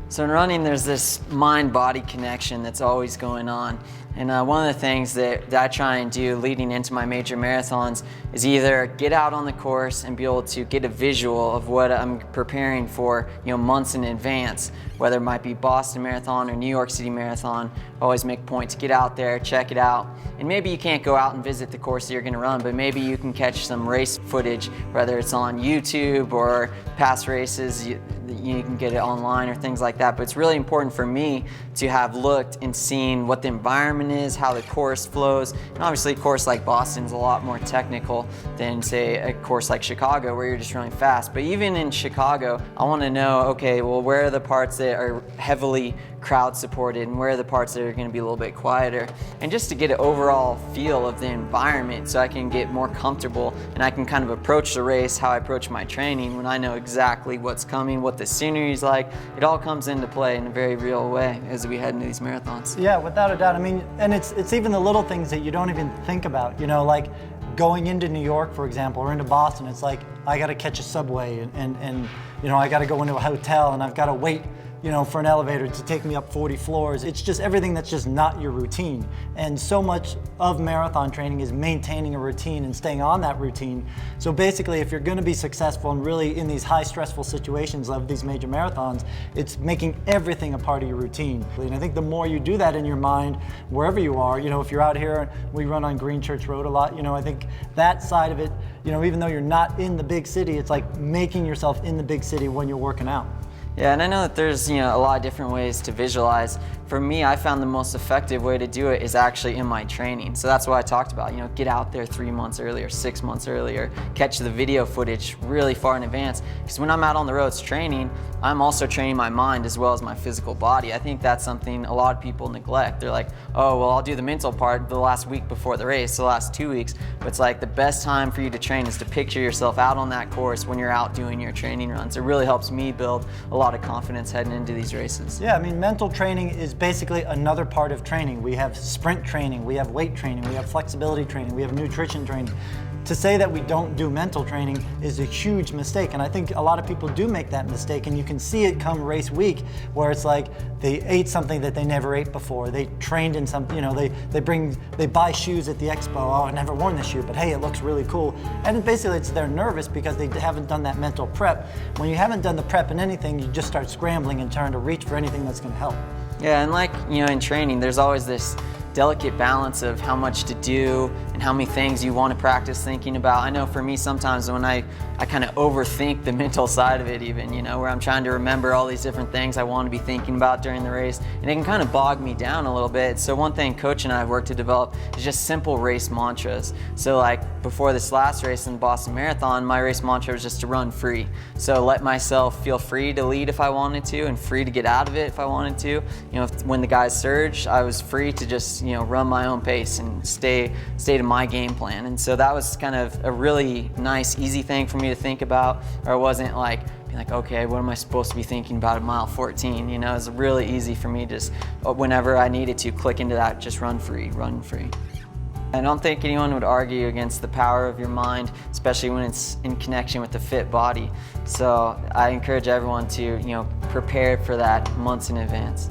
So in running, there's this mind-body connection that's always going on. And one of the things that I try and do leading into my major marathons is either get out on the course and be able to get a visual of what I'm preparing for, months in advance, whether it might be Boston Marathon or New York City Marathon. I always make a point to get out there, check it out. And maybe you can't go out and visit the course that you're gonna run, but maybe you can catch some race footage, whether it's on YouTube or past races, you can get it online or things like that. But it's really important for me to have looked and seen what the environment is, how the course flows. And obviously a course like Boston is a lot more technical than say a course like Chicago where you're just running fast. But even in Chicago, I want to know, okay, well, where are the parts that are heavily crowd supported and where are the parts that are going to be a little bit quieter, and just to get an overall feel of the environment so I can get more comfortable and I can kind of approach the race how I approach my training when I know exactly what's coming, what the scenery is like. It all comes into play in a very real way as we head into these marathons. Yeah, without a doubt. I mean, and it's even the little things that you don't even think about, like going into New York, for example, or into Boston. It's like I got to catch a subway and I got to go into a hotel and I've got to wait for an elevator to take me up 40 floors. It's just everything that's just not your routine. And so much of marathon training is maintaining a routine and staying on that routine. So basically, if you're gonna be successful and really in these high stressful situations of these major marathons, it's making everything a part of your routine. And I think the more you do that in your mind, wherever you are, if you're out here, we run on Green Church Road a lot, I think that side of it, even though you're not in the big city, it's like making yourself in the big city when you're working out. Yeah, and I know that there's a lot of different ways to visualize. For me, I found the most effective way to do it is actually in my training. So that's what I talked about, get out there 3 months earlier, 6 months earlier, catch the video footage really far in advance. Because when I'm out on the roads training, I'm also training my mind as well as my physical body. I think that's something a lot of people neglect. They're like, oh, well, I'll do the mental part the last week before the race, the last 2 weeks. But it's like the best time for you to train is to picture yourself out on that course when you're out doing your training runs. It really helps me build a lot of confidence heading into these races. Yeah, I mean, mental training is basically another part of training. We have sprint training, we have weight training, we have flexibility training, we have nutrition training. To say that we don't do mental training is a huge mistake, and I think a lot of people do make that mistake, and you can see it come race week where it's like they ate something that they never ate before. They trained in something, they buy shoes at the expo. Oh, I've never worn this shoe, but hey, it looks really cool. And basically they're nervous because they haven't done that mental prep. When you haven't done the prep in anything, you just start scrambling and trying to reach for anything that's gonna help. Yeah, and in training, there's always this delicate balance of how much to do and how many things you want to practice thinking about. I know for me sometimes when I kind of overthink the mental side of it even, where I'm trying to remember all these different things I want to be thinking about during the race, and it can kind of bog me down a little bit. So one thing Coach and I have worked to develop is just simple race mantras. So like before this last race in the Boston Marathon, my race mantra was just to run free. So let myself feel free to lead if I wanted to and free to get out of it if I wanted to. When the guys surged, I was free to just run my own pace and stay to my game plan. And so that was kind of a really nice, easy thing for me to think about, or it wasn't like being like, okay, what am I supposed to be thinking about at mile 14? It was really easy for me just whenever I needed to click into that, just run free, run free. I don't think anyone would argue against the power of your mind, especially when it's in connection with the fit body. So I encourage everyone to, prepare for that months in advance.